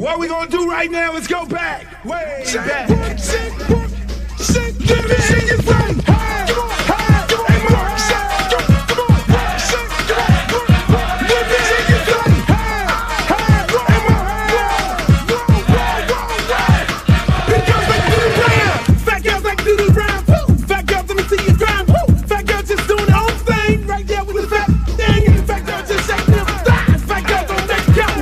What we gonna do right now is go back, way back. Give me your thing. Hey, come on, hey, come on, come on, come on, come on. Give me your thing. Hey, big girls like to do the round. Fat girls like to do the round. Fat girls, let me see you grind. Fat girls just doing their own thing right there with the fat thing. Fat girls just shaking them thighs. Fat girls don't make it count.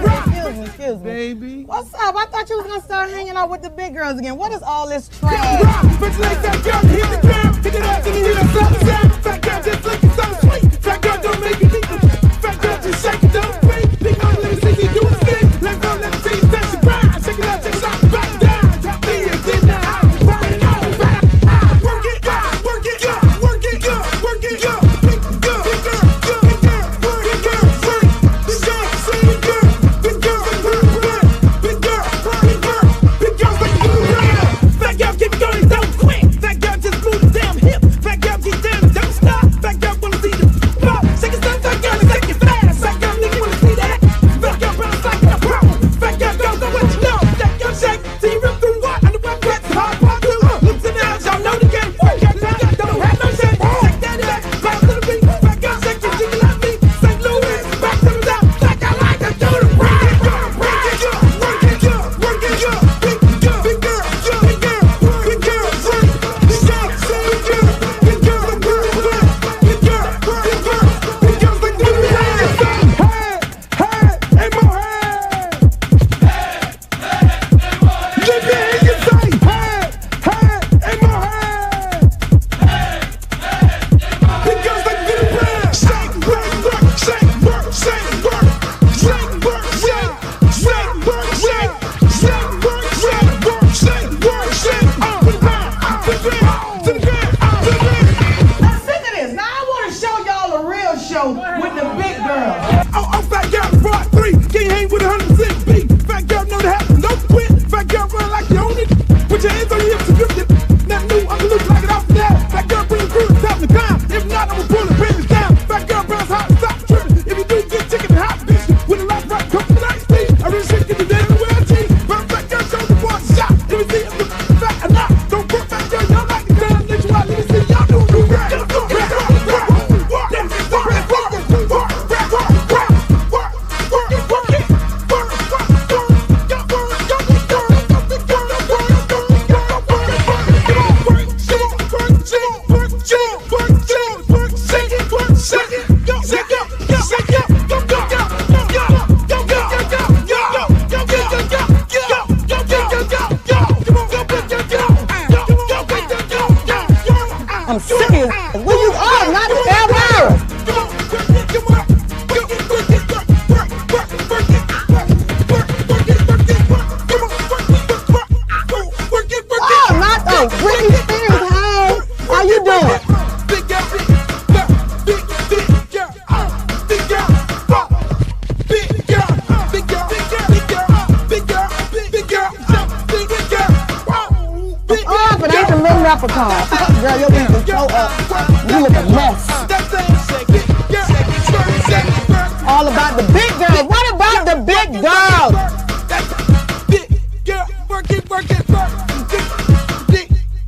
Excuse me. Baby. What's up? I thought you was gonna start hanging out with the big girls again. What is all this trash? Fat girl, hit the ground, hit it up, and you hear the sound. Fat girl just looking so sweet. Fat girl don't make you think. Fat girl just shake it, don't break. Big girl, let me see you do a thing. Let go, let me see you touch the ground. Shake it up, shake it up, back down. Drop me and get down. Work it out, work it, work it, work it, work it, big girl, big girl, big girl, big girl, big girl, big girl, big girl, big girl, big girl, big girls like to do the round. Fat girl keep going, don't quit. Fat girl just move the damn hip. Fat girl get down, don't stop. Fat girl wanna see the pop. Shake it, fat girl, shake it fast. Fat girl, nigga wanna see that. Fat girl bounce like a pro. Fat girl don't know what you know. Fat girl shake till you rip through what? On the wet wet, hard part two. Lips and outs, y'all know the game. Fat girl don't have no shame. Shake that ass, bounce to the beat. Fat girl shake it, jiggle like me. St. Louis, back to the top. Fat girl like to do the round. Work it, work it, work it, big girl, big girl, big girl, big girl, big girl, big girl, big girl, big girl, big girl, big girl, big girls like to do the round. Hey, hey, more hey. Let me hear you say, hey, hey, more hey. Big girls like to do the round. Shake, work, work, shake, work, shake, work, shake, work, shake, shake, work, shake, shake, work, shake, work, shake, work, shake. To the ground, to the ground, to the ground, to the ground. I'm sick of this. Now I want to show y'all a real show with the big girls. Oh, fat girl, part 3. Can't hang with 100% beat. Fat girl know the happen, no quit. Fat girl run like you own it. Put your hands on your hips and grip it. Not new, I'm gonna look like it off the now. Fat girl bring the crew to top the climb. If not, I'ma pull the business down. Fat girl bounce hot, stop tripping. If you do, get chicken and hot bitch. With a lot right, come to the night speed. I really shit, get the dead and well cheese. My fat girl show the boy a shot. Let me see if it's fat or not. Don't put fat girl, y'all like it down. Let you out, let me see y'all do the rap. I'm serious. Where you are, not in Alabama. Oh, not the Britney Spears. Hey, how you doing? Oh, but I ain't the little leprechaun. Girl, your wings are so up. You look a mess. All about the big girls. What about the big girls? Big girl, work it, work it, work.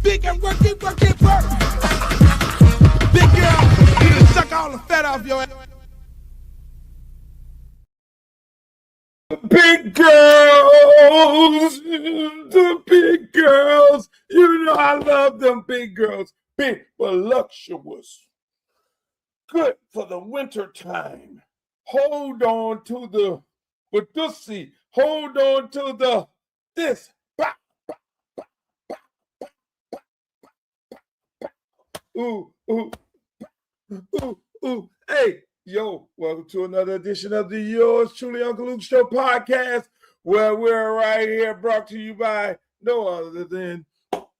Big girl, work it, work it, work. Big girl, you done suck all the fat off your ass. Big girls, the big girls. You know I love them big girls. Big, voluptuous. Good for the winter time. Hold on to the Badusi. Hold on to the this. Ooh, ooh, ooh, ooh. Hey, yo, welcome to another edition of the Yours Truly Uncle Luke Show podcast, where we're right here brought to you by no other than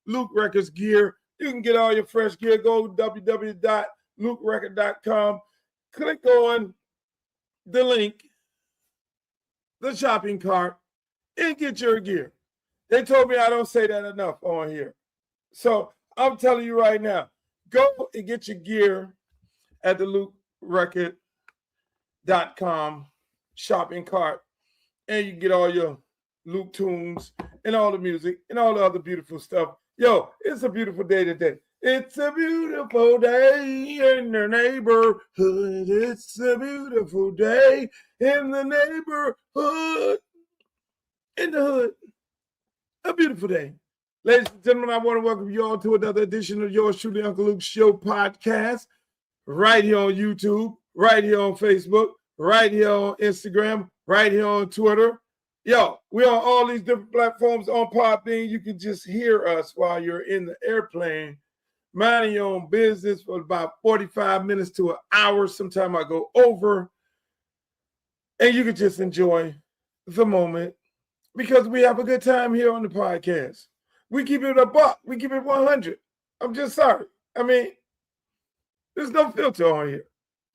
Luke Records Gear. You can get all your fresh gear. Go to www.lukerecord.com. Click on the link, the shopping cart, and get your gear. They told me I don't say that enough on here. So I'm telling you right now, go and get your gear at the lukerecord.com shopping cart, and you can get all your Luke Tunes, and all the music, and all the other beautiful stuff. Yo, it's a beautiful day today. It's a beautiful day in the neighborhood. It's a beautiful day in the neighborhood. In the hood. A beautiful day. Ladies and gentlemen, I want to welcome you all to another edition of yours truly, Uncle Luke's Show podcast. Right here on YouTube, right here on Facebook, right here on Instagram, right here on Twitter. Yo, we're on all these different platforms on Podbean. You can just hear us while you're in the airplane, minding your own business for about 45 minutes to an hour. Sometimes I go over. And you can just enjoy the moment because we have a good time here on the podcast. We keep it a buck. We keep it 100. I'm just sorry. I mean, there's no filter on here.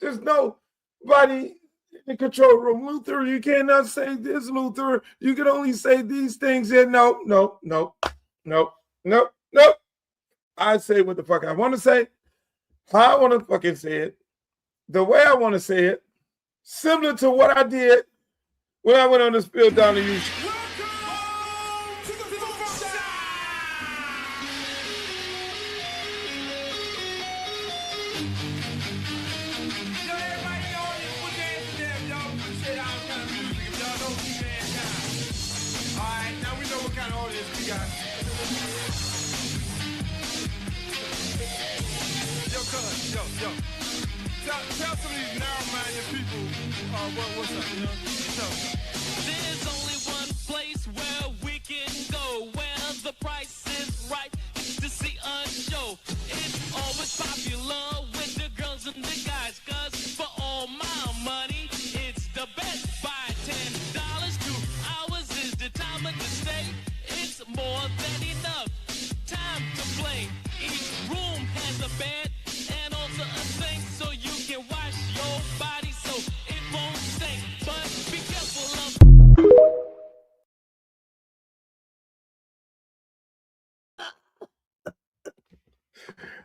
There's nobody in the control room. Luther, you cannot say this, Luther. You can only say these things. And no. I say what the fuck I want to say, how I want to fucking say it, the way I want to say it, similar to what I did when I went on this field down to Houston. Tell some of these narrow-minded people what's up, you know? There's only one place where we can go, where the price is right, it's to see a show. It's always popular with the girls and the guys, 'cause for all my money, it's the best. Buy $10, 2 hours is the time to stay. It's more than enough time to play. Each room has a bed and also a sink, so you can wash your body so it won't stink. But be careful of.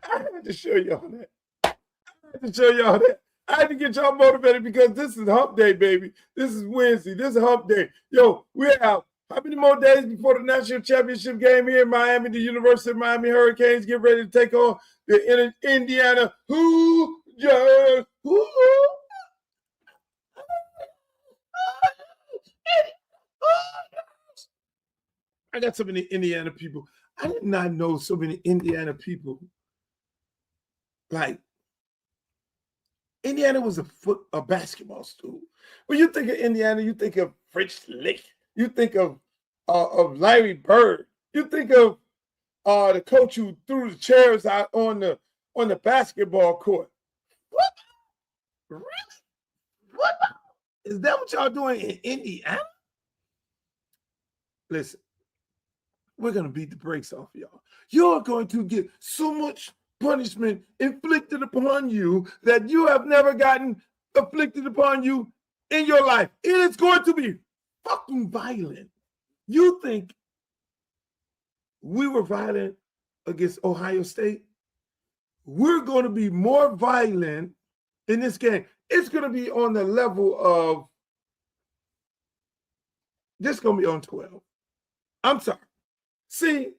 I had to show y'all that. I had to get y'all motivated because this is hump day, baby. This is Wednesday. This is hump day. Yo, we're out. How many more days before the national championship game here in Miami? The University of Miami Hurricanes get ready to take on the Indiana Hoosiers. I got so many Indiana people. I did not know so many Indiana people. Like, Indiana was a basketball school. When you think of Indiana, you think of Fritz Lick. You think of Larry Bird. You think of the coach who threw the chairs out on the basketball court. What? Really? What? Is that what y'all doing in Indiana? Listen, we're going to beat the brakes off y'all. You're going to get so much punishment inflicted upon you that you have never gotten inflicted upon you in your life. It is going to be fucking violent. You think we were violent against Ohio State? We're going to be more violent in this game. It's going to be on the level of, this is going to be on 12. I'm sorry. See,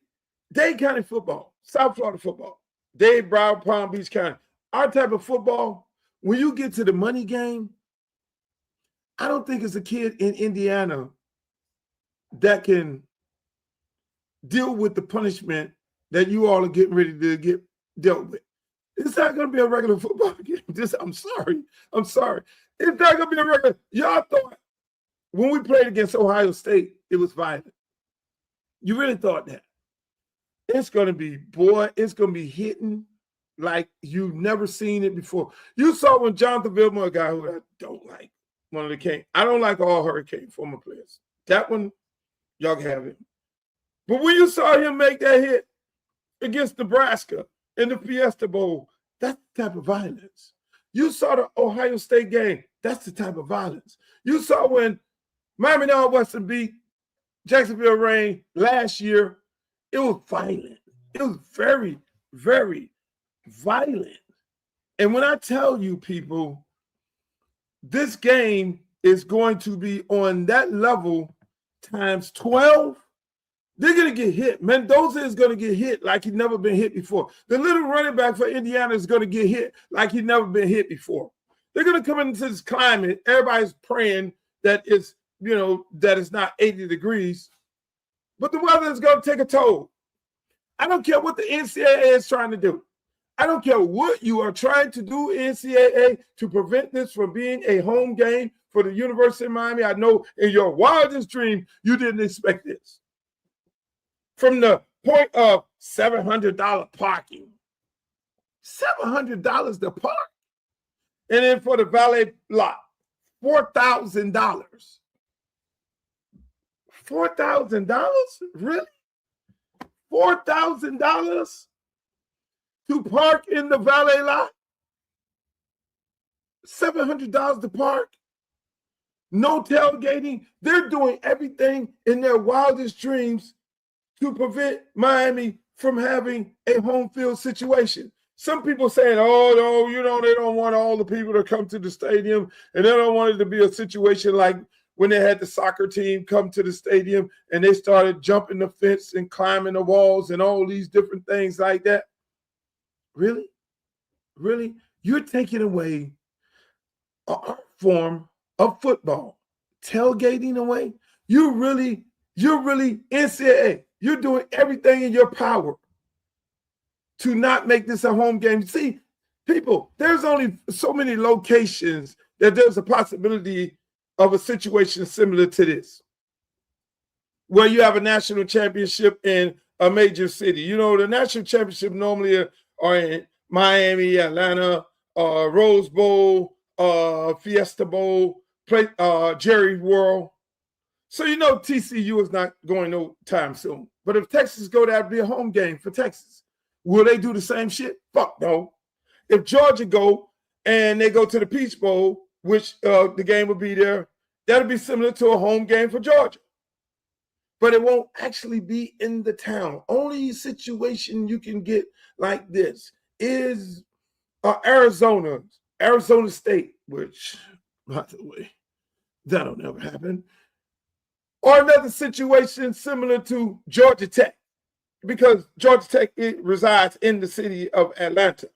Dade County football, South Florida football, Dade, Broward, Palm Beach County, our type of football, when you get to the money game, I don't think it's a kid in Indiana that can deal with the punishment that you all are getting ready to get dealt with. It's not going to be a regular football game. I'm sorry. It's not going to be a regular. Y'all thought when we played against Ohio State, it was violent. You really thought that. It's going to be, it's going to be hitting like you've never seen it before. You saw when Jonathan Vilma, a guy who I don't like, one of the King. I don't like all Hurricane former players. That one, y'all can have it. But when you saw him make that hit against Nebraska in the Fiesta Bowl, that's the type of violence. You saw the Ohio State game, that's the type of violence. You saw when Miami Northwestern beat Jacksonville Reign last year, it was violent. It was very, very violent. And when I tell you people, this game is going to be on that level times 12, they're going to get hit. Mendoza is going to get hit like he's never been hit before. The little running back for Indiana is going to get hit like he's never been hit before. They're going to come into this climate. Everybody's praying that it's, that it's not 80 degrees. But the weather is going to take a toll. I don't care what the NCAA is trying to do. I don't care what you are trying to do, NCAA, to prevent this from being a home game for the University of Miami. I know in your wildest dream, you didn't expect this. From the point of $700 parking, $700 to park. And then for the valet lot, $4,000. $4,000? Really? $4,000 to park in the valet lot? $700 to park? No tailgating? They're doing everything in their wildest dreams to prevent Miami from having a home field situation. Some people saying, oh, no, they don't want all the people to come to the stadium, and they don't want it to be a situation like when they had the soccer team come to the stadium and they started jumping the fence and climbing the walls and all these different things like that. Really? Really? You're taking away an art form of football. Tailgating away? You're really NCAA. You're doing everything in your power to not make this a home game. See, people, there's only so many locations that there's a possibility of a situation similar to this, where you have a national championship in a major city. The national championship normally are in Miami, Atlanta, Rose Bowl, Fiesta Bowl, Jerry World. So TCU is not going no time soon. But if Texas go, that'd be a home game for Texas. Will they do the same shit? Fuck no. If Georgia go and they go to the Peach Bowl, which the game will be there, that'll be similar to a home game for Georgia. But it won't actually be in the town. Only situation you can get like this is Arizona State, which, by the way, that'll never happen. Or another situation similar to Georgia Tech, because Georgia Tech resides in the city of Atlanta.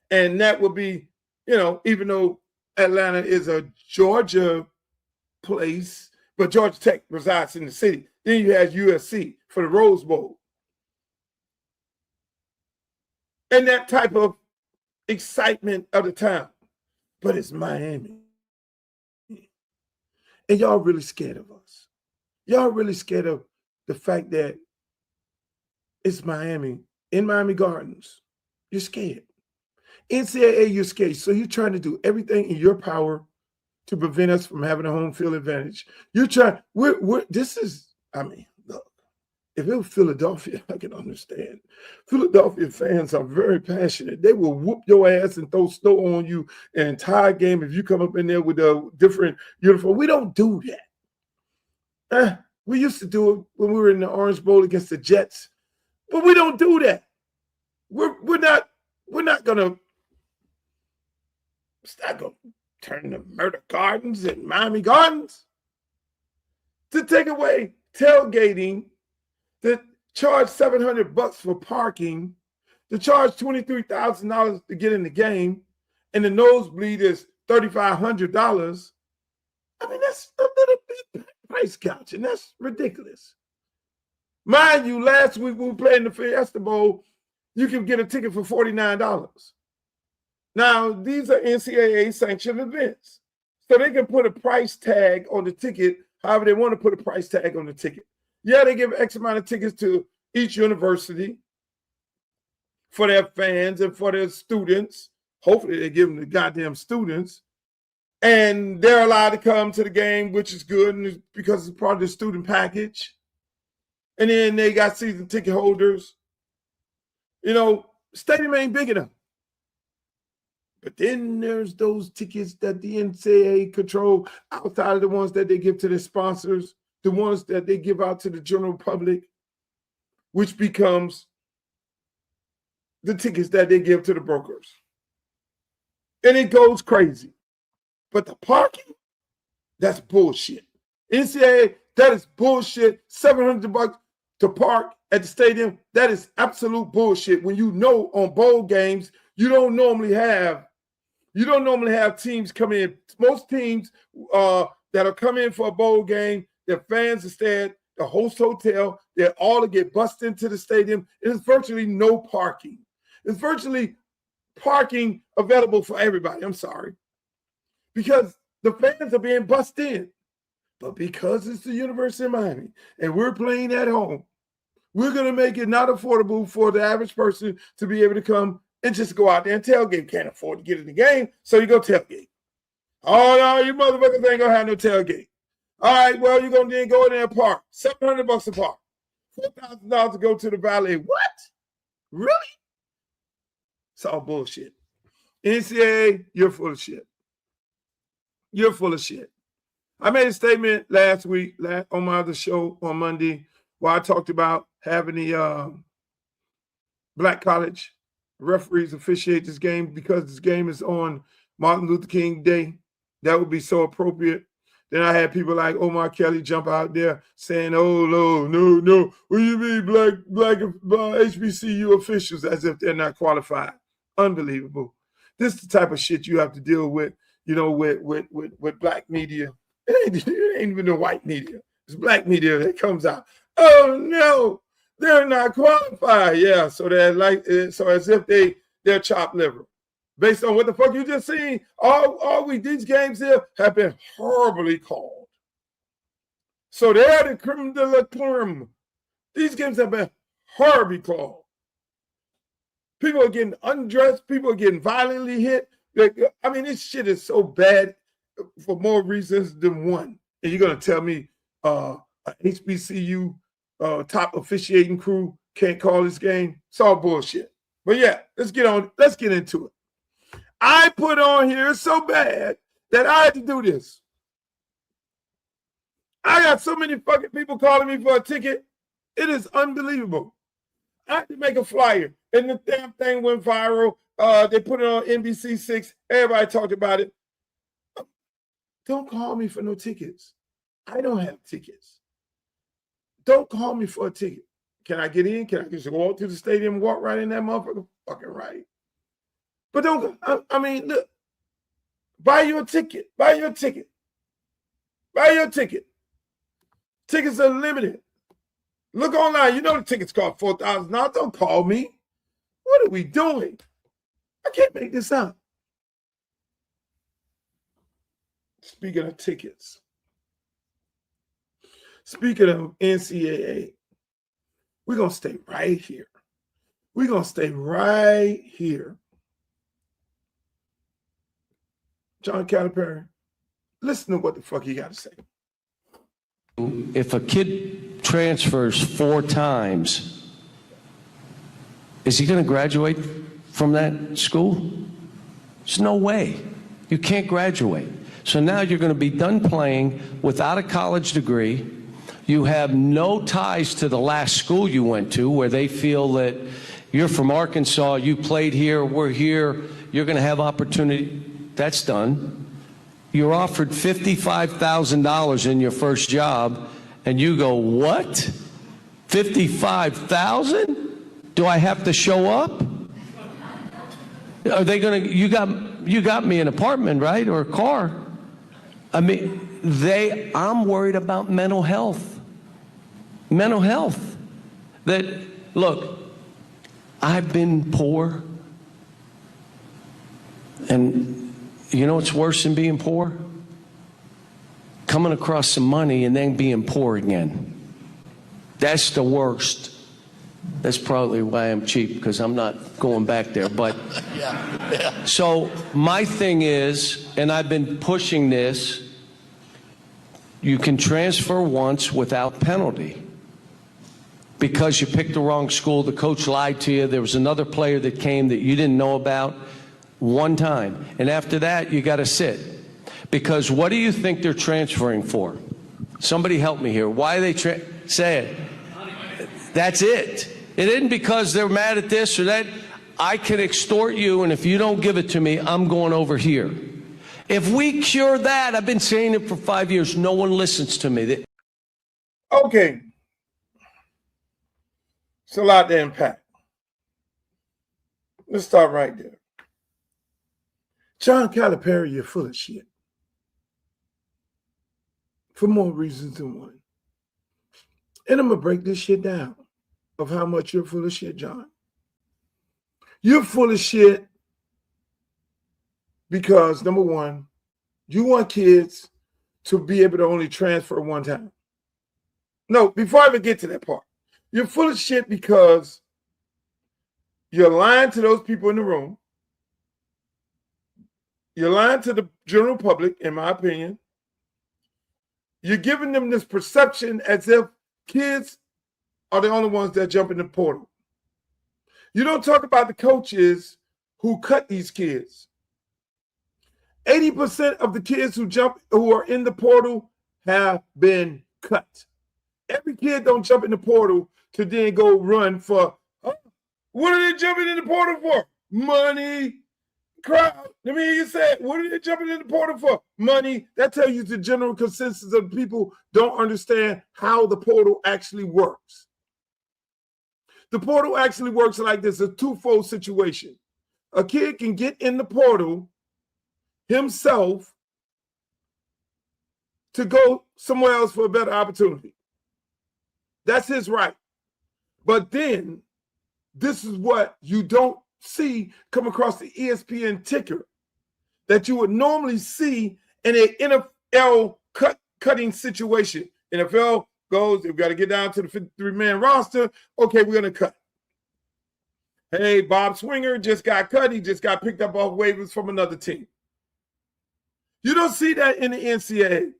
And that would be, even though Atlanta is a Georgia place, but Georgia Tech resides in the city. Then you have USC for the Rose Bowl. And that type of excitement of the town. But it's Miami. And y'all really scared of us. Y'all really scared of the fact that it's Miami, in Miami Gardens. You're scared. NCAA, you're scared. So you're trying to do everything in your power to prevent us from having a home field advantage. You're trying, look, if it was Philadelphia, I can understand. Philadelphia fans are very passionate. They will whoop your ass and throw snow on you an entire game if you come up in there with a different uniform. We don't do that. We used to do it when we were in the Orange Bowl against the Jets, but we don't do that. We're not gonna turn the Murder Gardens and Miami Gardens to take away tailgating, to charge $700 for parking, to charge $23,000 to get in the game, and the nosebleed is $3,500. I mean, that's a little bit price gouging. That's ridiculous. Mind you, last week we were playing the Fiesta Bowl, you can get a ticket for $49. Now, these are NCAA sanctioned events. So they can put a price tag on the ticket, however they want to put a price tag on the ticket. Yeah, they give X amount of tickets to each university for their fans and for their students. Hopefully they give them the goddamn students. And they're allowed to come to the game, which is good and because it's part of the student package. And then they got season ticket holders. Stadium ain't big enough. But then there's those tickets that the NCAA control outside of the ones that they give to their sponsors, the ones that they give out to the general public, which becomes the tickets that they give to the brokers. And it goes crazy. But the parking, that's bullshit. NCAA, That is bullshit. $700 to park at the stadium. That is absolute bullshit. When you know on bowl games, you don't normally have teams come in. Most teams that are coming in for a bowl game, their fans are staying at the host hotel. They're all to get bussed into the stadium. There's virtually no parking. There's virtually parking available for everybody. I'm sorry. Because the fans are being bussed in. But because it's the University of Miami and we're playing at home, we're going to make it not affordable for the average person to be able to come and just go out there and tailgate. Can't afford to get in the game, so you go tailgate. Oh, no, you motherfuckers ain't going to have no tailgate. All right, well, you're going to then go in there and park. $700 a park. $4,000 to go to the valet. What? Really? It's all bullshit. NCAA, you're full of shit. You're full of shit. I made a statement last week on my other show on Monday where I talked about having the black college referees officiate this game because this game is on Martin Luther King Day. That would be so appropriate. Then I had people like Omar Kelly jump out there saying, oh, no. What do you mean black HBCU officials as if they're not qualified? Unbelievable. This is the type of shit you have to deal with, with black media. It ain't even the white media. It's black media that comes out. Oh, no, they're not qualified. Yeah, so they're so as if they're chopped liver. Based on what the fuck you just seen, these games here have been horribly called. So they're the creme de la creme. These games have been horribly called. People are getting undressed. People are getting violently hit. I mean, this shit is so bad for more reasons than one. And you're going to tell me a HBCU top officiating crew can't call this game? It's all bullshit. But yeah, let's get into it. I put on here so bad that I had to do this. I got so many fucking people calling me for a ticket. It is unbelievable. I had to make a flyer, and the damn thing went viral. They put it on NBC6. Everybody talked about it. Don't call me for no tickets. I don't have tickets. Don't call me for a ticket. Can I get in? Can I just walk to the stadium and walk right in that motherfucker? Fucking right. But don't, I mean, look, buy your ticket. Buy your ticket. Buy your ticket. Tickets are limited. Look online. You know the tickets cost $4,000. Now don't call me. What are we doing? I can't make this up. Speaking of tickets. Speaking of NCAA, we're going to stay right here. We're going to stay right here. John Calipari, listen to what the fuck he got to say. If a kid transfers 4 times, is he going to graduate from that school? There's no way. You can't graduate. So now you're going to be done playing without a college degree. You have no ties to the last school you went to where they feel that you're from Arkansas, you played here, we're here, you're going to have opportunity. That's done. You're offered $55,000 in your first job, and you go, what? $55,000? Do I have to show up? Are they going to, you got me an apartment, right, or a car? I mean, I'm worried about mental health. Mental health. That, look, I've been poor, and you know what's worse than being poor? Coming across some money and then being poor again. That's the worst. That's probably why I'm cheap, because I'm not going back there. But yeah. So my thing is, and I've been pushing this, you can transfer once without penalty. Because you picked the wrong school, the coach lied to you, there was another player that came that you didn't know about. One time. And after that, you got to sit. Because what do you think they're transferring for? Somebody help me here. Why are they say it? That's it. It isn't because they're mad at this or that. I can extort you, and if you don't give it to me, I'm going over here. If we cure that, I've been saying it for 5 years, no one listens to me. Okay. It's a lot to unpack. Let's start right there. John Calipari, you're full of shit. For more reasons than one. And I'm going to break this shit down of how much you're full of shit, John. You're full of shit because, number one, you want kids to be able to only transfer one time. No, before I even get to that part, you're full of shit because you're lying to those people in the room. You're lying to the general public, in my opinion. You're giving them this perception as if kids are the only ones that jump in the portal. You don't talk about the coaches who cut these kids. 80% of the kids who are in the portal have been cut. Every kid don't jump in the portal to then go run for, what are they jumping in the portal for? Money. Crowd. Let me hear you say it. What are they jumping in the portal for? Money. That tells you the general consensus of people don't understand how the portal actually works. The portal actually works like this, a twofold situation. A kid can get in the portal himself to go somewhere else for a better opportunity. That's his right. But then, this is what you don't see come across the ESPN ticker that you would normally see in an NFL cutting situation. NFL goes, we've got to get down to the 53-man roster. Okay, we're going to cut. Hey, Bob Swinger just got cut. He just got picked up off waivers from another team. You don't see that in the NCAA.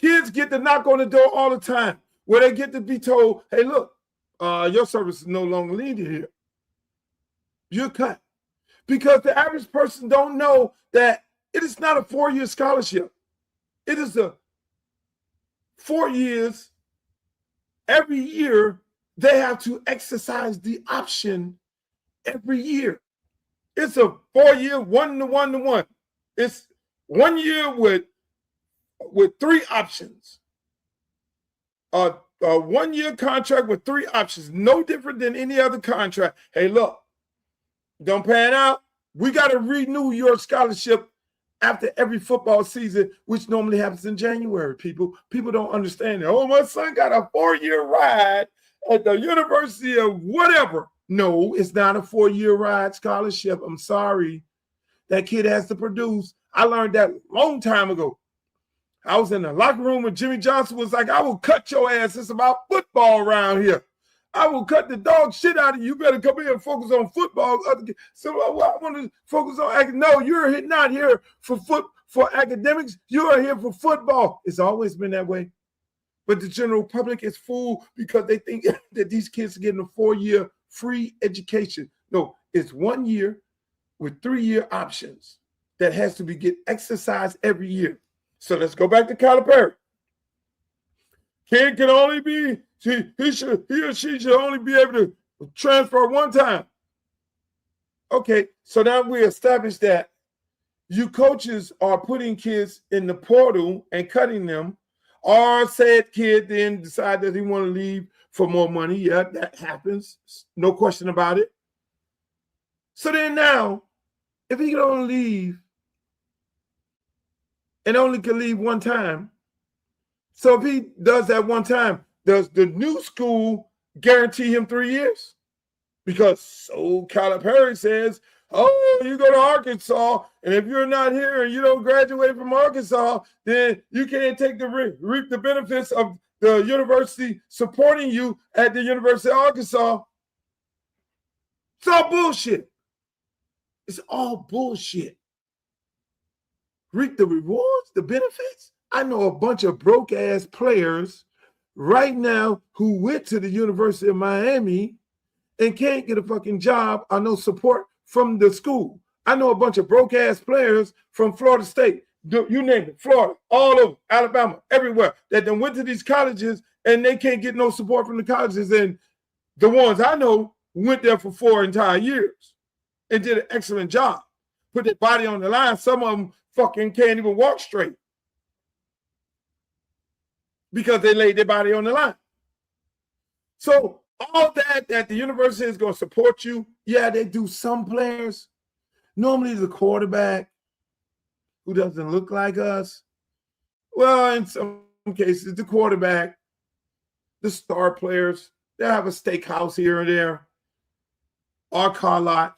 Kids get to knock on the door all the time where they get to be told, hey, look, your service is no longer needed here. You're cut. Because the average person don't know that it is not a 4-year scholarship. It is a 4 years. Every year, they have to exercise the option every year. It's a 4-year, 1-to-1-to-1. It's 1 year with 3 options. A 1-year contract with 3 options, no different than any other contract. Hey, look, don't pan out. We got to renew your scholarship after every football season, which normally happens in January, people. People don't understand that. Oh, my son got a 4-year ride at the University of whatever. No, it's not a 4-year ride scholarship. I'm sorry. That kid has to produce. I learned that a long time ago. I was in the locker room when Jimmy Johnson was like, I will cut your ass. It's about football around here. I will cut the dog shit out of you. You better come here and focus on football. So I want to focus on no, you're not here for academics. You are here for football. It's always been that way. But the general public is fooled because they think that these kids are getting a 4-year free education. No, it's 1 year with 3-year options that has to get exercised every year. So let's go back to Calipari. Kid can only be, he or she should only be able to transfer one time. Okay, so now we established that you coaches are putting kids in the portal and cutting them, or said kid then decide that he want to leave for more money. Yeah, that happens. No question about it. So then now, if he can only leave and only can leave one time, so if he does that one time, does the new school guarantee him 3 years? Because so Calipari says, oh, you go to Arkansas, and if you're not here and you don't graduate from Arkansas, then you can't take reap the benefits of the university supporting you at the University of Arkansas. It's all bullshit. It's all bullshit. Reap the rewards, the benefits. I know a bunch of broke-ass players right now who went to the University of Miami and can't get a fucking job or no support from the school. I know a bunch of broke-ass players from Florida State, you name it, Florida, all over, Alabama, everywhere, that then went to these colleges and they can't get no support from the colleges. And the ones I know went there for 4 entire years and did an excellent job. Put their body on the line. Some of them fucking can't even walk straight because they laid their body on the line. So all that the university is going to support you, yeah, they do some players. Normally the quarterback who doesn't look like us. Well, in some cases, the quarterback, the star players, they have a steakhouse here and there, or car lot.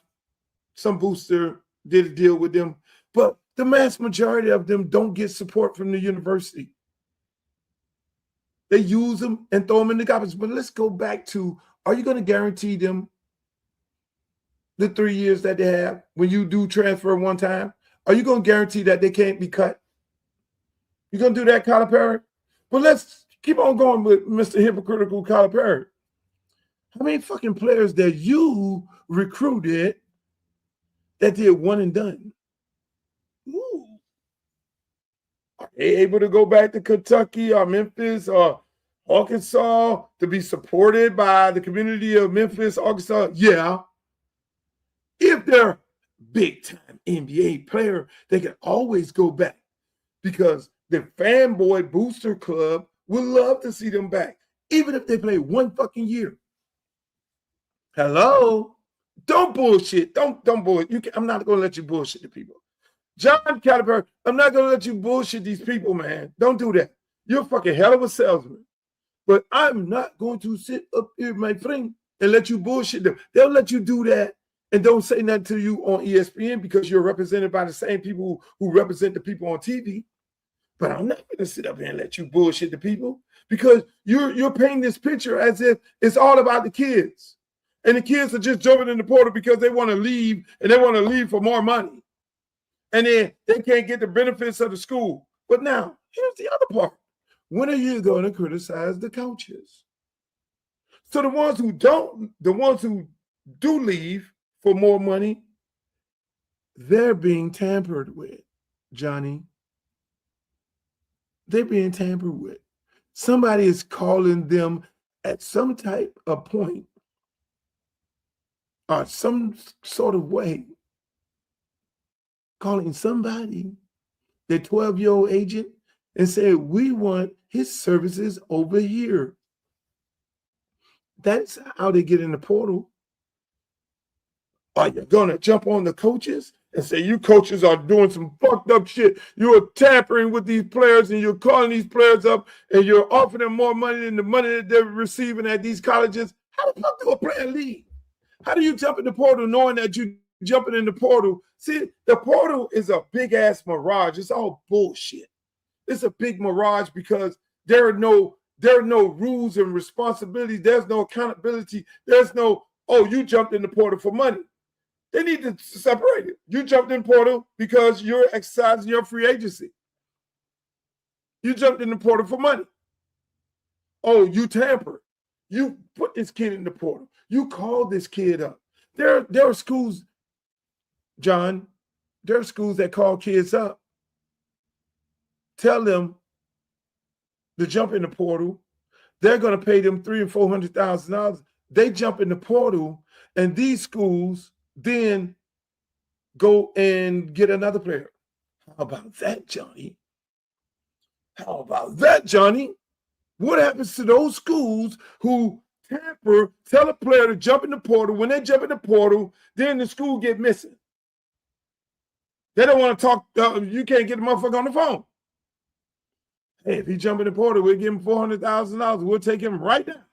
Some booster did a deal with them. But the mass majority of them don't get support from the university. They use them and throw them in the garbage. But let's go back to, are you going to guarantee them the 3 years that they have when you do transfer one time? Are you going to guarantee that they can't be cut? You going to do that, Calipari? But let's keep on going with Mr. Hypocritical Calipari. How many fucking players that you recruited that did one and done? Ooh. Are they able to go back to Kentucky or Memphis or Arkansas to be supported by the community of Memphis, Arkansas? Yeah. If they're big-time NBA player, they can always go back because the fanboy booster club would love to see them back, even if they play one fucking year. Hello? Don't bullshit. Don't bullshit. I'm not going to let you bullshit the people. John Calipari, I'm not going to let you bullshit these people, man. Don't do that. You're a fucking hell of a salesman. But I'm not going to sit up here, my friend, and let you bullshit them. They'll let you do that and don't say nothing to you on ESPN because you're represented by the same people who represent the people on TV. But I'm not going to sit up here and let you bullshit the people because you're painting this picture as if it's all about the kids. And the kids are just jumping in the portal because they want to leave and they want to leave for more money. And then they can't get the benefits of the school. But now, here's the other part. When are you going to criticize the coaches? So the ones who do leave for more money, they're being tampered with, Johnny. They're being tampered with. Somebody is calling them at some type of point or some sort of way, calling somebody, their 12-year-old agent, and say, we want his services over here. That's how they get in the portal. Are you going to jump on the coaches and say, you coaches are doing some fucked up shit? You're tampering with these players and you're calling these players up and you're offering them more money than the money that they're receiving at these colleges. How the fuck do a player leave? How do you jump in the portal knowing that you're jumping in the portal? See, the portal is a big-ass mirage. It's all bullshit. It's a big mirage because there are no rules and responsibilities. There's no accountability. There's no, oh, you jumped in the portal for money. They need to separate it. You jumped in the portal because you're exercising your free agency. You jumped in the portal for money. Oh, you tampered. You put this kid in the portal. You called this kid up. There are schools, John, there are schools that call kids up. Tell them to jump in the portal. They're going to pay them $300,000 and $400,000. They jump in the portal, and these schools then go and get another player. How about that, Johnny? How about that, Johnny? What happens to those schools who tamper, tell a player to jump in the portal? When they jump in the portal, then the school get missing. They don't want to talk. You can't get the motherfucker on the phone. Hey, if he jump in the portal, we'll give him $400,000. We'll take him right now.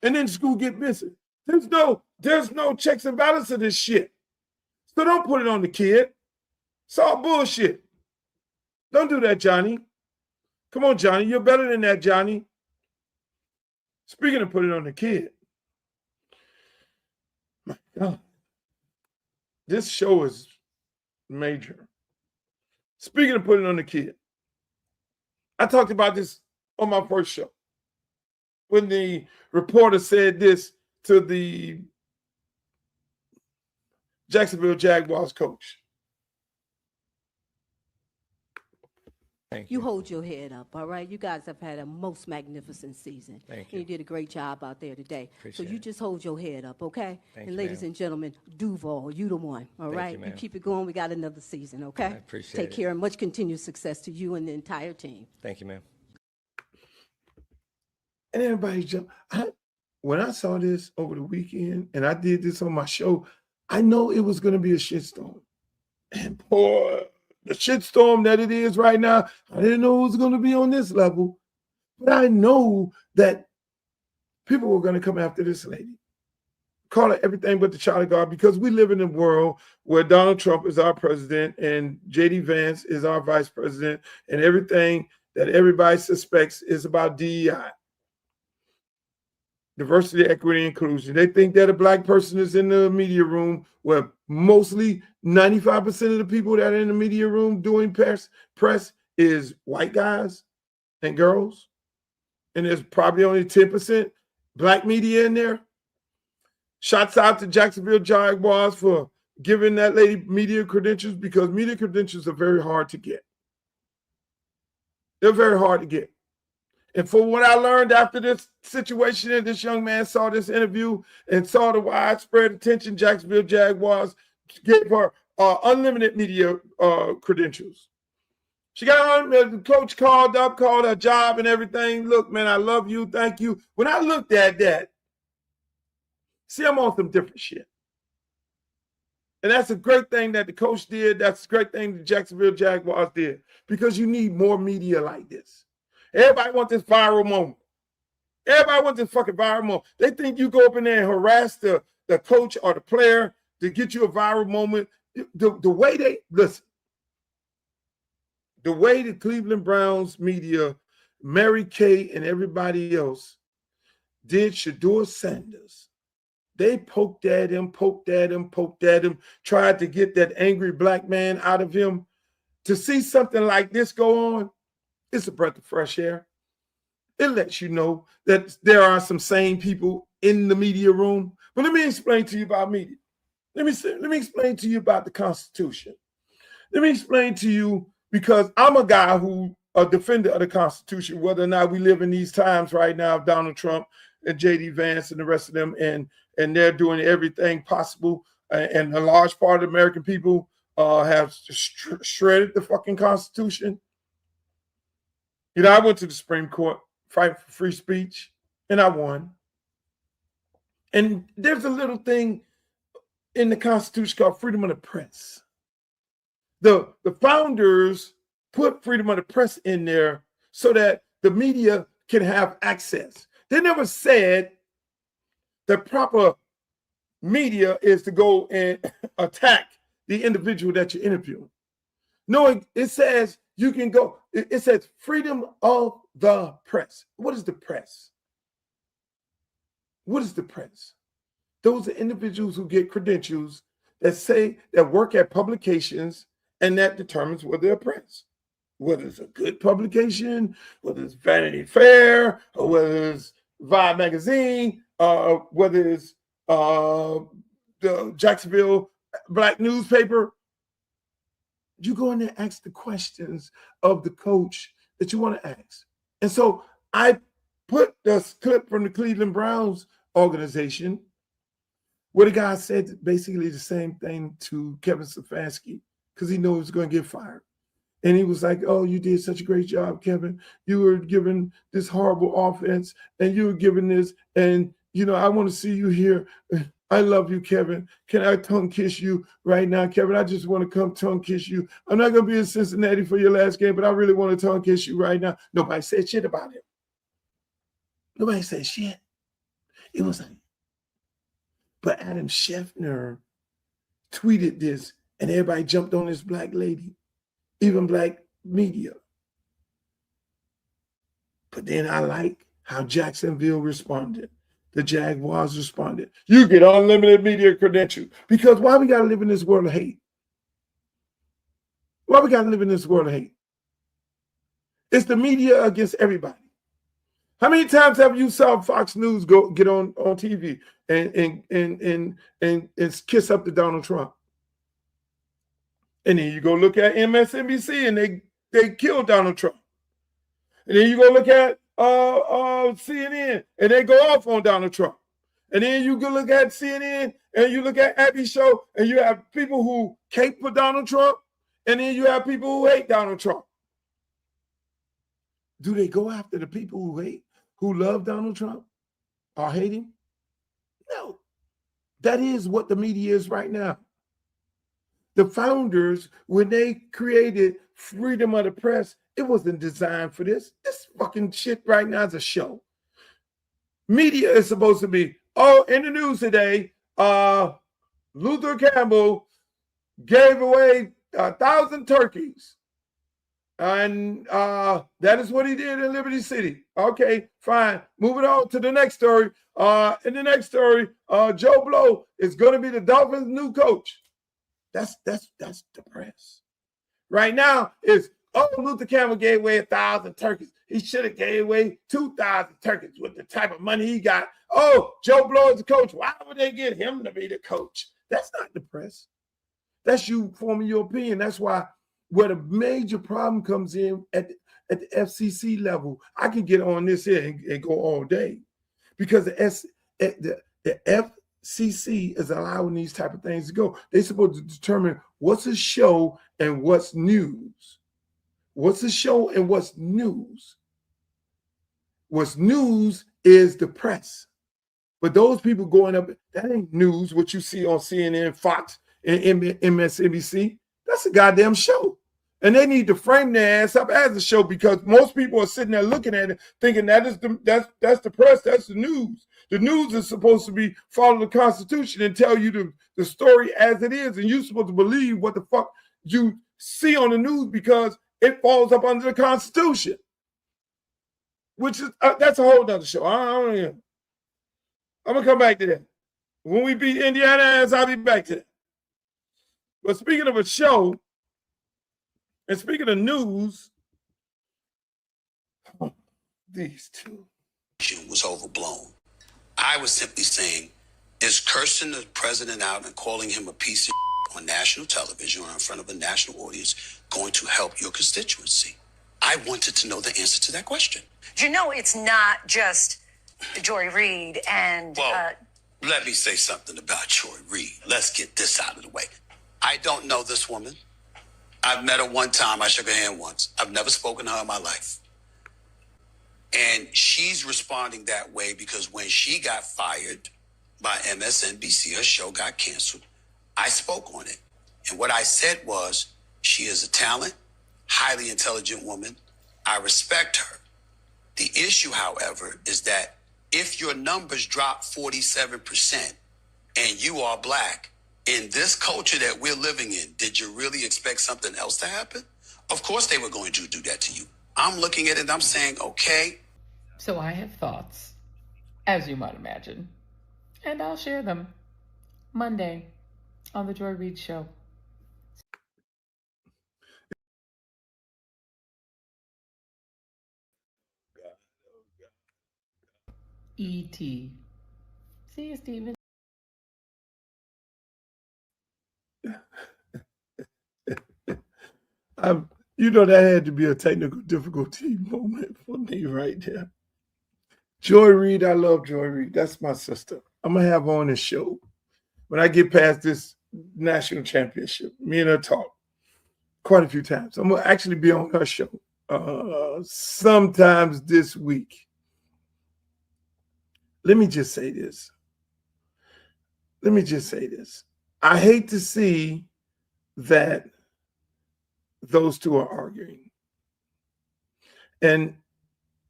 And then the school get missing. There's no checks and balances of this shit. So don't put it on the kid. It's all bullshit. Don't do that, Johnny. Come on, Johnny. You're better than that, Johnny. Speaking of putting it on the kid, my God, this show is major. Speaking of putting it on the kid, I talked about this on my first show when the reporter said this to the Jacksonville Jaguars coach. Thank you. You hold your head up, all right? You guys have had a most magnificent season. Thank you. You did a great job out there today. Appreciate so you it. just hold your head up, okay? Thank and you, ladies ma'am. and gentlemen, Duval, you the one, all Thank right? you, ma'am. keep it going. We got another season, okay? I appreciate Take it. care and much continued success to you and the entire team. Thank you, ma'am. And everybody jumped. When I saw this over the weekend, and I did this on my show, I know it was going to be a shitstorm. And boy, the shitstorm that it is right now, I didn't know it was going to be on this level. But I know that people were going to come after this lady. Call it everything but the child of God, because we live in a world where Donald Trump is our president and J.D. Vance is our vice president, and everything that everybody suspects is about DEI. Diversity, equity, inclusion. They think that a black person is in the media room, where mostly 95% of the people that are in the media room doing press is white guys and girls. And there's probably only 10% black media in there. Shouts out to Jacksonville Jaguars for giving that lady media credentials, because media credentials are very hard to get. They're very hard to get. And for what I learned after this situation, and this young man saw this interview and saw the widespread attention, Jacksonville Jaguars gave her unlimited media credentials. She got on, the coach called her job and everything. Look, man, I love you. Thank you. When I looked at that, see, I'm on some different shit. And that's a great thing that the coach did. That's a great thing the Jacksonville Jaguars did, because you need more media like this. Everybody wants this viral moment. Everybody wants this fucking viral moment. They think you go up in there and harass the coach or the player to get you a viral moment. The way they, listen, the way the Cleveland Browns media, Mary Kay and everybody else did Shedeur Sanders, they poked at him, tried to get that angry black man out of him. To see something like this go on, it's a breath of fresh air. It lets you know that there are some sane people in the media room. But let me explain to you about media. Let me explain to you about the Constitution. Let me explain to you, because I'm a guy who, a defender of the Constitution, whether or not we live in these times right now of Donald Trump and J.D. Vance and the rest of them, and they're doing everything possible. And a large part of the American people have shredded the fucking Constitution. You know, I went to the Supreme Court fighting for free speech, and I won. And there's a little thing in the Constitution called freedom of the press. The founders put freedom of the press in there so that the media can have access. They never said the proper media is to go and attack the individual that you're interviewing. No, it says you can go. It says freedom of the press. What is the press? What is the press? Those are individuals who get credentials that work at publications, and that determines whether they're press. Whether it's a good publication, whether it's Vanity Fair, or whether it's Vibe magazine, whether it's the Jacksonville Black newspaper. You go in there and ask the questions of the coach that you want to ask. And so I put this clip from the Cleveland Browns organization where the guy said basically the same thing to Kevin Stefanski, because he knew he was going to get fired. And he was like, oh, you did such a great job, Kevin. You were given this horrible offense, and you were given this, and, you know, I want to see you here. I love you, Kevin. Can I tongue kiss you right now, Kevin? I just want to come tongue kiss you. I'm not going to be in Cincinnati for your last game, but I really want to tongue kiss you right now. Nobody said shit about it. Nobody said shit. It was like, but Adam Schefter tweeted this, and everybody jumped on this black lady, even black media. But then I like how Jacksonville responded. The Jaguars responded. You get unlimited media credentials. Because why we got to live in this world of hate? Why we got to live in this world of hate? It's the media against everybody. How many times have you saw Fox News get on TV and kiss up to Donald Trump? And then you go look at MSNBC and they killed Donald Trump. And then you go look at CNN and they go off on Donald Trump. And then you go look at CNN and you look at Abby's show and you have people who cape for Donald Trump, and then you have people who hate Donald Trump. Do they go after the people who love Donald Trump or hate him? No. That is what the media is right now. The founders, when they created freedom of the press, it wasn't designed for this. This fucking shit right now is a show. Media is supposed to be, in the news today, Luther Campbell gave away 1,000 turkeys. And that is what he did in Liberty City. Okay, fine. Moving on to the next story. In the next story, Joe Blow is going to be the Dolphins' new coach. That's the press. Right now, it's, Luther Campbell gave away 1,000 turkeys. He should have gave away 2,000 turkeys with the type of money he got. Joe Blow is the coach. Why would they get him to be the coach? That's not the press. That's you forming your opinion. That's why where the major problem comes in at the FCC level. I can get on this here and go all day, because the FCC is allowing these type of things to go. They're supposed to determine what's a show and what's news. What's a show and what's news? What's news is the press. But those people going up, that ain't news, what you see on CNN, Fox, and MSNBC. That's a goddamn show. And they need to frame their ass up as a show, because most people are sitting there looking at it thinking that's the press, that's the news. The news is supposed to be follow the Constitution and tell you the story as it is, and you're supposed to believe what the fuck you see on the news because it falls up under the Constitution, which is that's a whole nother show. I'm gonna come back to that. When we beat Indiana ass, I'll be back to that. But speaking of a show, and speaking of news, these two was overblown. I was simply saying, is cursing the president out and calling him a piece of on national television or in front of a national audience going to help your constituency? I wanted to know the answer to that question. You know, it's not just Joy Reid and... Well, let me say something about Joy Reid. Let's get this out of the way. I don't know this woman. I've met her one time. I shook her hand once. I've never spoken to her in my life. And she's responding that way because when she got fired by MSNBC, her show got canceled. I spoke on it. And what I said was, she is a talent, highly intelligent woman. I respect her. The issue, however, is that if your numbers drop 47% and you are black, in this culture that we're living in, did you really expect something else to happen? Of course they were going to do that to you. I'm looking at it and I'm saying, okay. So I have thoughts, as you might imagine, and I'll share them Monday on the Joy Reid Show. E.T. See you, Steven. That had to be a technical difficulty moment for me right there. Joy Reid, I love Joy Reid. That's my sister. I'm going to have her on this show. When I get past this national championship, me and her talk quite a few times. I'm going to actually be on her show sometimes this week. Let me just say this. I hate to see that those two are arguing. And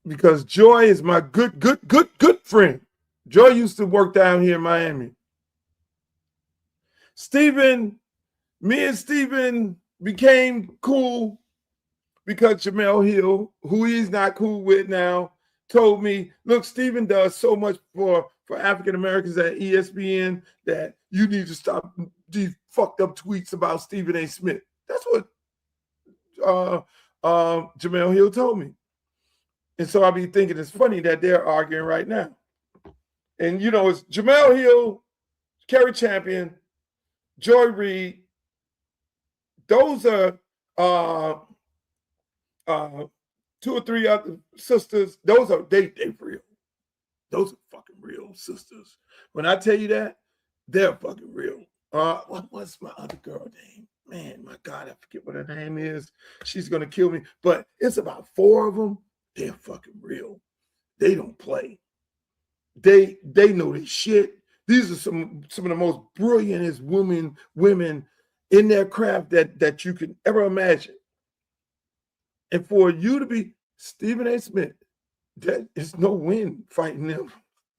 because Joy is my good friend. Joy used to work down here in Miami. Me and Steven became cool because Jamel Hill, who he's not cool with now, told me, look, Steven does so much for African Americans at ESPN that you need to stop these fucked up tweets about Stephen A. Smith. That's what Jamel Hill told me. And so I'll be thinking it's funny that they're arguing right now. And, it's Jamel Hill, Kerry Champion, Joy Reid. Those are two or three other sisters. Those are, they real. Those are fucking real sisters. When I tell you that, they're fucking real. What's my other girl name? Man, my God, I forget what her name is. She's going to kill me. But it's about 4 of them. They're fucking real. they don't play. They know their shit. These are some of the most brilliantest women in their craft that you can ever imagine. And for you to be Stephen A. Smith, that is no win fighting them.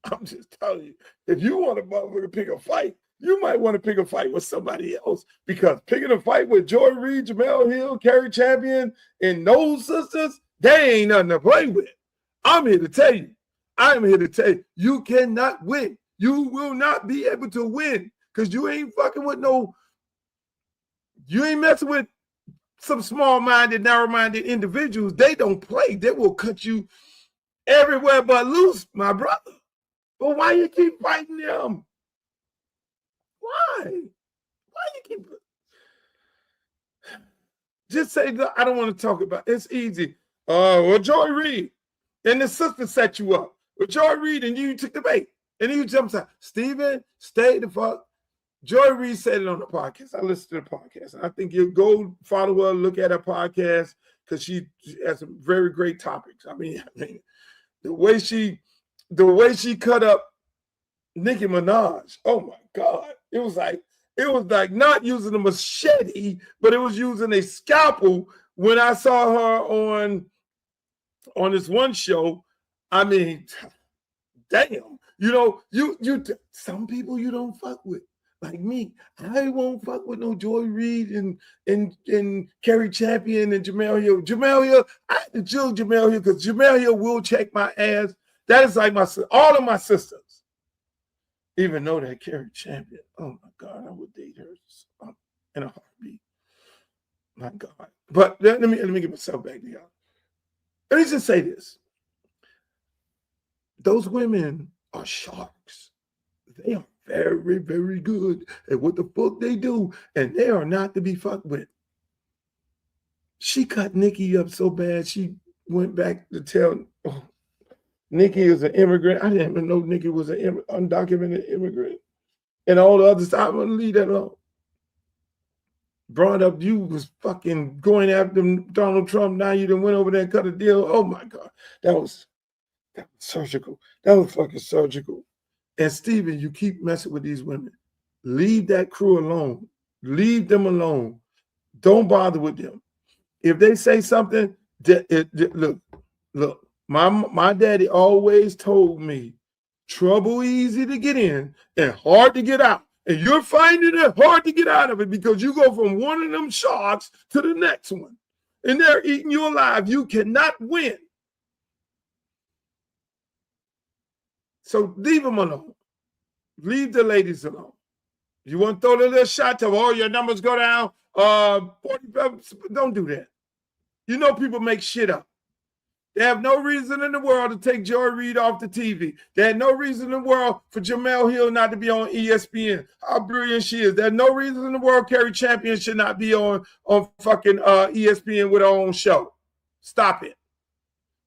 I'm just telling you, if you want a motherfucker to pick a fight, you might want to pick a fight with somebody else, because picking a fight with Joy Reid, Jamel Hill, Carrie Champion, and those sisters, they ain't nothing to play with. I'm here to tell you. I'm here to tell you, you cannot win. You will not be able to win, because you ain't fucking with you ain't messing with some small-minded, narrow-minded individuals. They don't play. They will cut you everywhere but loose, my brother. But why you keep fighting them? Why? Why you keep... Just say, I don't want to talk about it. It's easy. Well, Joy Reid and the sister set you up. Well, Joy Reid and you took the bait. And then you jumped out. Stephen, stay the fuck. Joy Reid said it on the podcast. I listened to the podcast. I think you'll go follow her, look at her podcast, because she has some very great topics. I mean, the way she cut up Nicki Minaj. Oh my God. It was like not using a machete, but it was using a scalpel. When I saw her on this one show, I mean, damn. You some people you don't fuck with. Like me, I won't fuck with no Joy Reid and Carrie Champion and Jamel Hill. Jamel Hill, I have to chill Jamel Hill, because Jamel Hill will check my ass. That is like all of my sisters. Even though that Carrie Champion, oh my God, I would date her in a heartbeat. My God. But let me get myself back to y'all. Let me just say this. Those women are sharks. They are very, very good at what the fuck they do, and they are not to be fucked with. She cut Nikki up so bad, she went back to tell Nikki is an immigrant. I didn't even know Nikki was an undocumented immigrant. And all the other stuff, I'm going to leave that alone. Brought up, you was fucking going after Donald Trump. Now you done went over there and cut a deal. Oh my God. That was surgical. That was fucking surgical. And Stephen, you keep messing with these women. Leave that crew alone. Leave them alone. Don't bother with them. If they say something, look, my daddy always told me, trouble easy to get in and hard to get out. And you're finding it hard to get out of it, because you go from one of them sharks to the next one. And they're eating you alive. You cannot win. So leave them alone. Leave the ladies alone. You want to throw the little shot to, your numbers go down, 45, don't do that. You know people make shit up. They have no reason in the world to take Joy Reid off the TV. They had no reason in the world for Jamel Hill not to be on ESPN. How brilliant she is. There's no reason in the world Carrie Champion should not be on fucking ESPN with her own show. Stop it.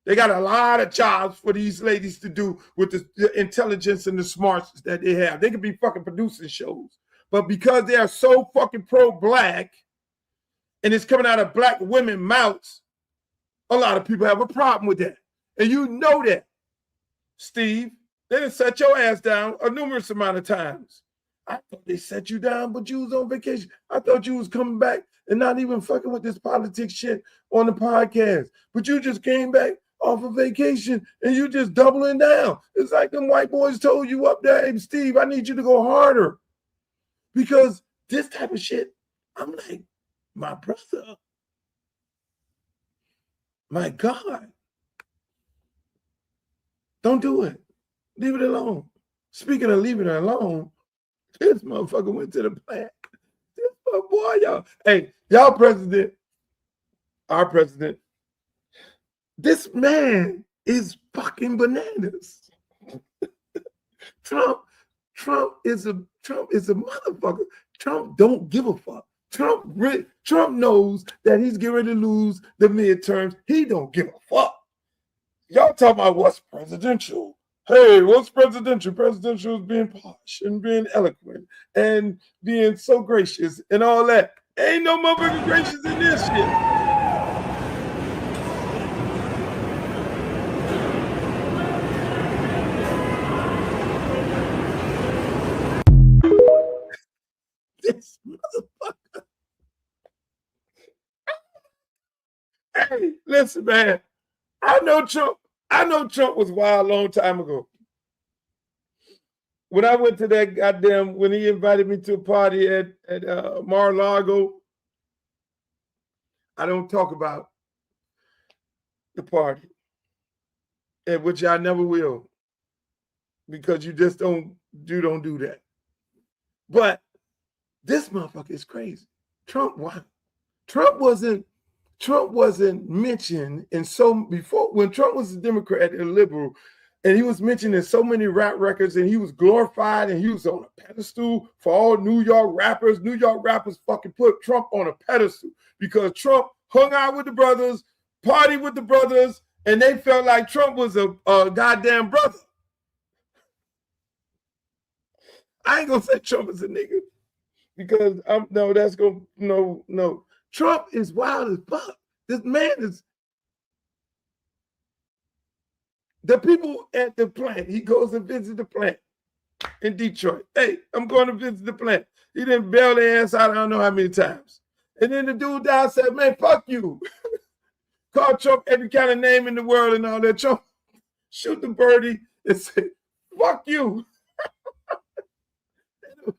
They got a lot of jobs for these ladies to do with the intelligence and the smarts that they have. They could be fucking producing shows. But because they are so fucking pro-black, and it's coming out of black women's mouths, a lot of people have a problem with that. And you know that, Steve. They done set your ass down a numerous amount of times. I thought they set you down, but you was on vacation. I thought you was coming back and not even fucking with this politics shit on the podcast. But you just came back off of vacation and you just doubling down. It's like them white boys told you up there, hey, Steve, I need you to go harder. Because this type of shit, I'm like, my brother, my God, don't do it. Leave it alone. Speaking of leaving it alone, this motherfucker went to the plant. This boy, y'all. Hey, y'all president, our president, this man is fucking bananas. Trump is a motherfucker. Trump don't give a fuck. Trump knows that he's getting ready to lose the midterms. He don't give a fuck. Y'all talking about what's presidential. Hey, what's presidential? Presidential is being posh and being eloquent and being so gracious and all that. Ain't no motherfucking gracious in this shit. listen, man. I know Trump was wild a long time ago. When I went to that goddamn, when he invited me to a party at Mar-a-Lago, I don't talk about the party, and which I never will, because you just don't do that. But this motherfucker is crazy. Trump wasn't mentioned in before, when Trump was a Democrat and a liberal, and he was mentioned in so many rap records, and he was glorified, and he was on a pedestal for all New York rappers. New York rappers fucking put Trump on a pedestal because Trump hung out with the brothers, partied with the brothers, and they felt like Trump was a goddamn brother. I ain't gonna say Trump is a nigga because no. Trump is wild as fuck. This man is. The people at the plant, he goes and visits the plant in Detroit. Hey, I'm going to visit the plant. He didn't bail their ass out I don't know how many times. And then the dude down said, man, fuck you. Called Trump every kind of name in the world and all that. Trump shoot the birdie and say, fuck you.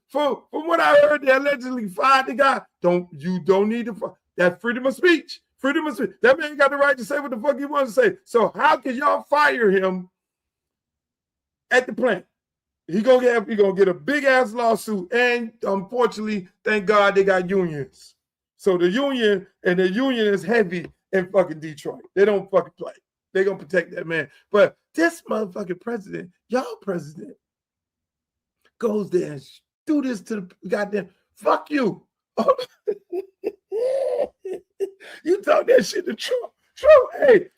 From what I heard, they allegedly fired the guy. You don't need to. That's freedom of speech. Freedom of speech. That man got the right to say what the fuck he wants to say. So how can y'all fire him at the plant? He gonna get a big ass lawsuit, and unfortunately, thank God they got unions. So the union is heavy in fucking Detroit. They don't fucking play. They gonna protect that man. But this motherfucking president, y'all president, goes there and do this to the goddamn fuck you. You talk that shit to Trump.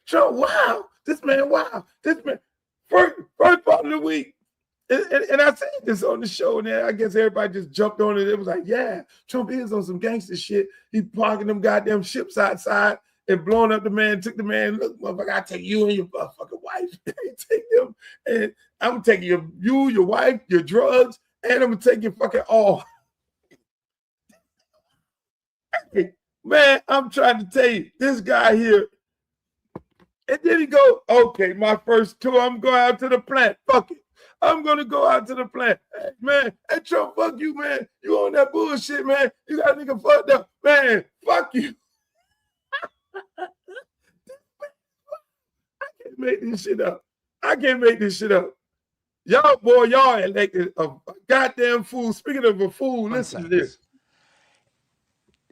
Trump, wow. This man, wow. This man, first part of the week. And I said this on the show, and I guess everybody just jumped on it. It was like, yeah, Trump is on some gangster shit. He parking them goddamn ships outside and blowing up the man, took the man, look, motherfucker, I take you and your motherfucking wife. Take them, and I'm taking you, your wife, your drugs, and I'm gonna take your fucking all. Man, I'm trying to tell you, this guy here. And then he go, okay, my first tour, I'm going out to the plant. Fuck it. I'm going to go out to the plant. Hey, man, hey, Trump, fuck you, man. You on that bullshit, man. You got a nigga fucked up. Man, fuck you. I can't make this shit up. Y'all elected a goddamn fool. Speaking of a fool, listen to this.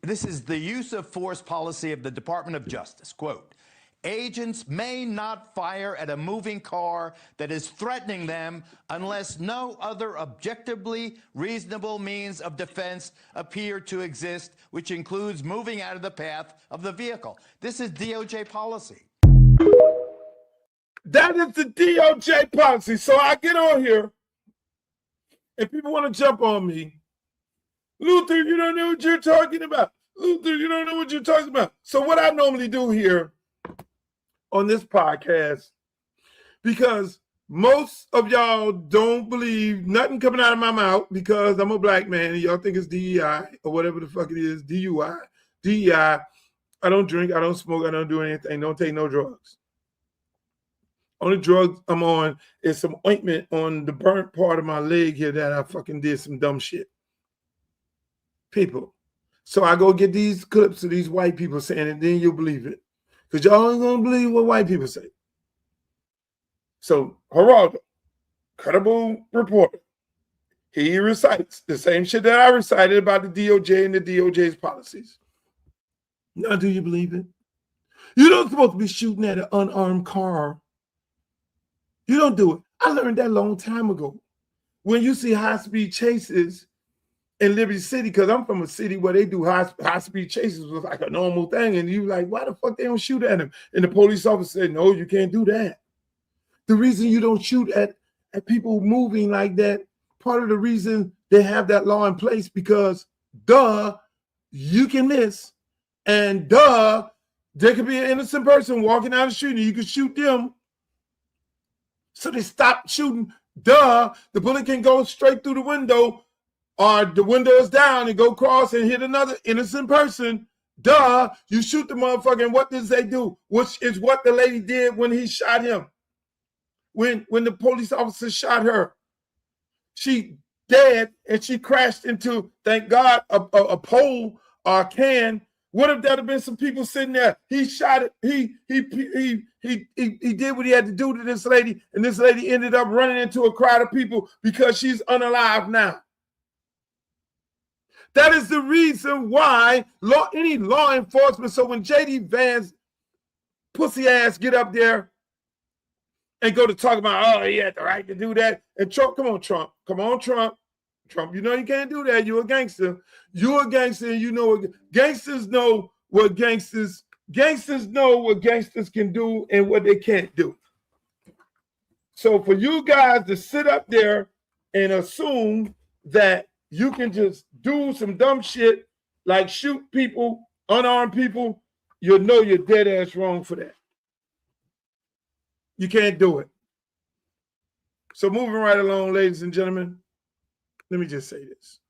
This is the use of force policy of the Department of Justice. Quote, agents may not fire at a moving car that is threatening them unless no other objectively reasonable means of defense appear to exist, which includes moving out of the path of the vehicle. This is DOJ policy. That is the DOJ policy. So I get on here, and people want to jump on me. Luther, you don't know what you're talking about. Luther, you don't know what you're talking about. So what I normally do here on this podcast, because most of y'all don't believe nothing coming out of my mouth because I'm a black man and y'all think it's DEI or whatever the fuck it is, DUI, DEI. I don't drink, I don't smoke, I don't do anything, don't take no drugs. Only drugs I'm on is some ointment on the burnt part of my leg here that I fucking did some dumb shit. People. So I go get these clips of these white people saying it, and then you'll believe it. Because y'all ain't going to believe what white people say. So Geraldo, credible reporter, he recites the same shit that I recited about the DOJ and the DOJ's policies. Now, do you believe it? You don't supposed to be shooting at an unarmed car. You don't do it. I learned that a long time ago. When you see high-speed chases in Liberty City, because I'm from a city where they do high-speed chases was like a normal thing, and you like, why the fuck they don't shoot at him? And the police officer said, no, you can't do that. The reason you don't shoot at people moving like that, part of the reason they have that law in place, because you can miss, and there could be an innocent person walking down the street and you could shoot them. So they stop shooting. The bullet can go straight through the window, or the window is down and go across and hit another innocent person, Duh, you shoot the motherfucker, and what does they do? Which is what the lady did when he shot him. When the police officer shot her. She dead, and she crashed into, thank God, a pole or a can. What if there had been some people sitting there? He shot it. He did what he had to do to this lady, and this lady ended up running into a crowd of people because she's unalive now. That is the reason why any law enforcement. So when J.D. Vance pussy ass get up there and go to talk about, oh, he had the right to do that, and Trump, come on, Trump, you know you can't do that. You're a gangster. You're a gangster, and you know what gangsters know what gangsters know what gangsters can do and what they can't do. So for you guys to sit up there and assume that you can just do some dumb shit like shoot people, unarmed people, you know you're dead ass wrong for that. You can't do it. So moving right along, ladies and gentlemen, let me just say this.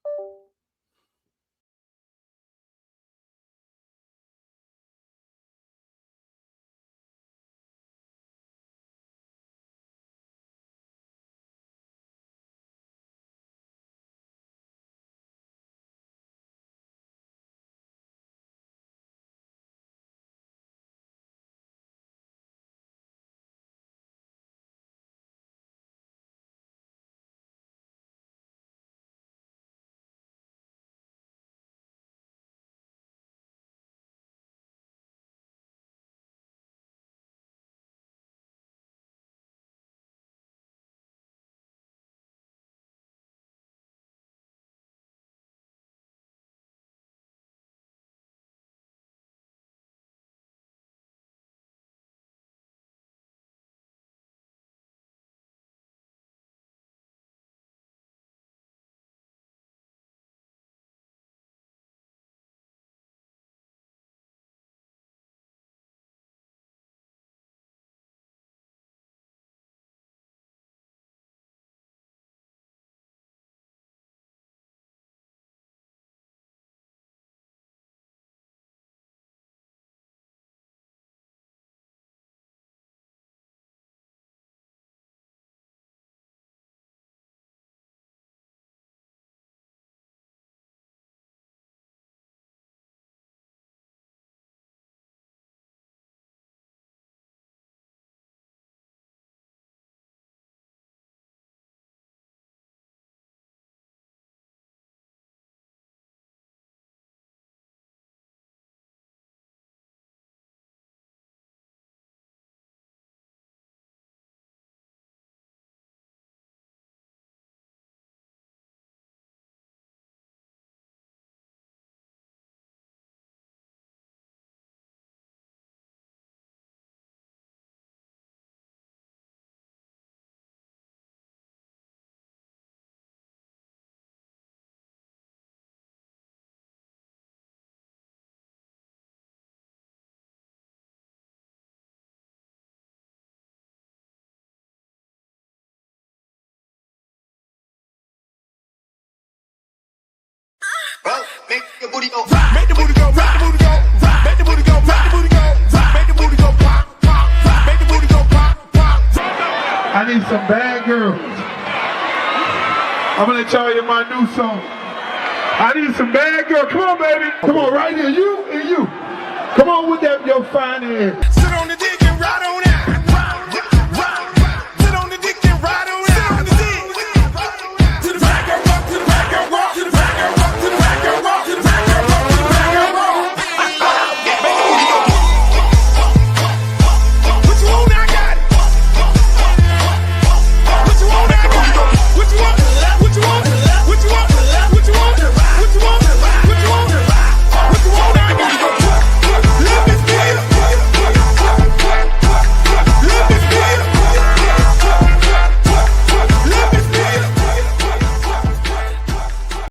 Make the booty go, make the booty go, make the booty go, make the booty go, make the booty go, make the booty go, pop, pop, make the booty go, pop, pop. I need some bad girls. I'm gonna let y'all hear my new song. I need some bad girls. Come on, baby. Come on, right here. You and you. Come on with that, your fine ass.